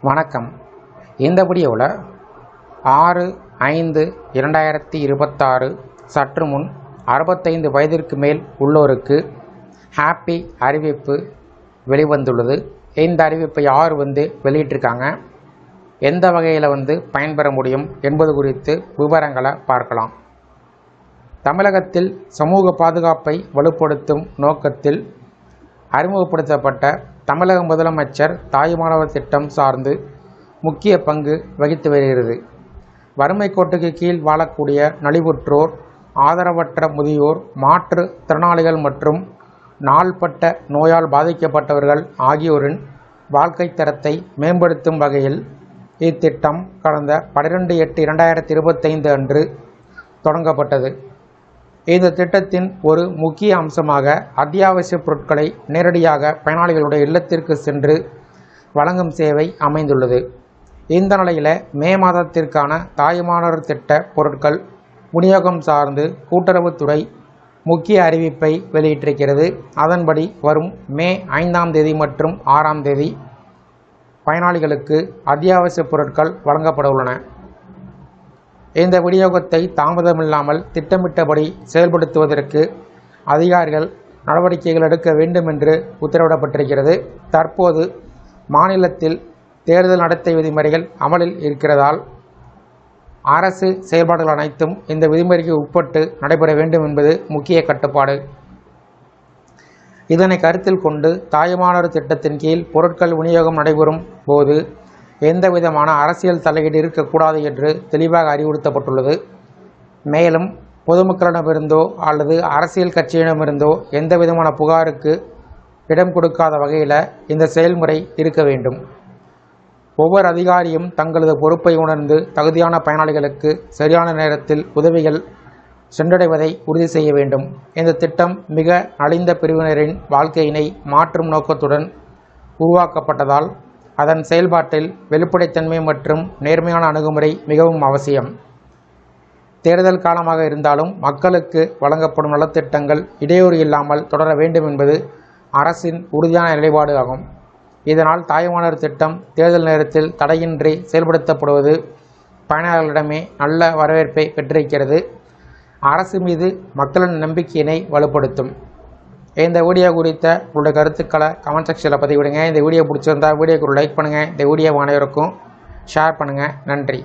வணக்கம். இந்த வீடியோவில் 6/5/2026 சற்று முன் 65 வயதிற்கு மேல் உள்ளோருக்கு ஹாப்பி அறிவிப்பு வெளிவந்துள்ளது. இந்த அறிவிப்பை யார் வெளியிட்டிருக்காங்க, எந்த வகையில் பயன்பெற முடியும் என்பது குறித்து விவரங்களை பார்க்கலாம். தமிழகத்தில் சமூக பாதுகாப்பை வலுப்படுத்தும் நோக்கத்தில் அறிமுகப்படுத்தப்பட்ட தமிழக முதலமைச்சர் தாயுமானவர் திட்டம் சார்ந்து முக்கிய பங்கு வகித்து வருகிறது. வறுமை கோட்டுக்கு கீழ் வாழக்கூடிய நலிவுற்றோர், ஆதரவற்ற முதியோர், மாற்றுத் திறனாளிகள் மற்றும் நாள்பட்ட நோயால் பாதிக்கப்பட்டவர்கள் ஆகியோரின் வாழ்க்கை தரத்தை மேம்படுத்தும் வகையில் இத்திட்டம் கடந்த 12/8/2025 அன்று தொடங்கப்பட்டது. இந்த திட்டத்தின் ஒரு முக்கிய அம்சமாக அத்தியாவசிய பொருட்களை நேரடியாக பயனாளிகளுடைய இல்லத்திற்கு சென்று வழங்கும் சேவை அமைந்துள்ளது. இந்த நிலையில் மே மாதத்திற்கான தாயுமானவர் திட்ட பொருட்கள் விநியோகம் சார்ந்து கூட்டுறவுத்துறை முக்கிய அறிவிப்பை வெளியிட்டிருக்கிறது. அதன்படி வரும் மே 5ஆம் தேதி மற்றும் 6ஆம் தேதி பயனாளிகளுக்கு அத்தியாவசிய பொருட்கள் வழங்கப்பட உள்ளன. இந்த விநியோகத்தை தாமதமில்லாமல் திட்டமிட்டபடி செயல்படுத்துவதற்கு அதிகாரிகள் நடவடிக்கைகள் எடுக்க வேண்டும் என்று உத்தரவிடப்பட்டிருக்கிறது. தற்போது மாநிலத்தில் தேர்தல் நடத்தை விதிமுறைகள் அமலில் இருக்கிறதால் அரசு செயல்பாடுகள் அனைத்தும் இந்த விதிமுறைக்கு உட்பட்டு நடைபெற வேண்டும் என்பது முக்கிய கட்டுப்பாடு. இதனை கருத்தில் கொண்டு தாயுமானவர் திட்டத்தின் கீழ் பொருட்கள் விநியோகம் நடைபெறும் போது எந்தவிதமான அரசியல் தலையீடு இருக்கக்கூடாது என்று தெளிவாக அறிவுறுத்தப்பட்டுள்ளது. மேலும் பொதுமக்களிடமிருந்தோ அல்லது அரசியல் கட்சியிடமிருந்தோ எந்தவிதமான புகாருக்கு இடம் கொடுக்காத வகையில் இந்த செயல்முறை இருக்க வேண்டும். ஒவ்வொரு அதிகாரியும் தங்களது பொறுப்பை உணர்ந்து தகுதியான பயனாளிகளுக்கு சரியான நேரத்தில் உதவிகள் சென்றடைவதை உறுதி செய்ய வேண்டும். இந்த திட்டம் மிக நலிந்த பிரிவினரின் வாழ்க்கையினை மாற்றும் நோக்கத்துடன் உருவாக்கப்பட்டதால் அதன் செயல்பாட்டில் வெளிப்படைத்தன்மை மற்றும் நேர்மையான அணுகுமுறை மிகவும் அவசியம். தேர்தல் காலமாக இருந்தாலும் மக்களுக்கு வழங்கப்படும் நலத்திட்டங்கள் இடையூறு இல்லாமல் தொடர வேண்டும் என்பது அரசின் உறுதியான நிலைப்பாடு ஆகும். இதனால் தாயுமானவர் திட்டம் தேர்தல் நேரத்தில் தடையின்றி செயல்படுத்தப்படுவது பயனாளர்களிடமே நல்ல வரவேற்பை பெற்றிருக்கிறது. அரசு மீது மக்களின் நம்பிக்கையினை வலுப்படுத்தும். இந்த வீடியோ குறித்த உங்களுடைய கருத்துக்களை கமெண்ட் செக்ஷனில் பதிவிடுங்க. இந்த வீடியோ பிடிச்சிருந்தா வீடியோக்கு ஒரு லைக் பண்ணுங்கள். இந்த வீடியோ அனைவருக்கும் ஷேர் பண்ணுங்கள். நன்றி.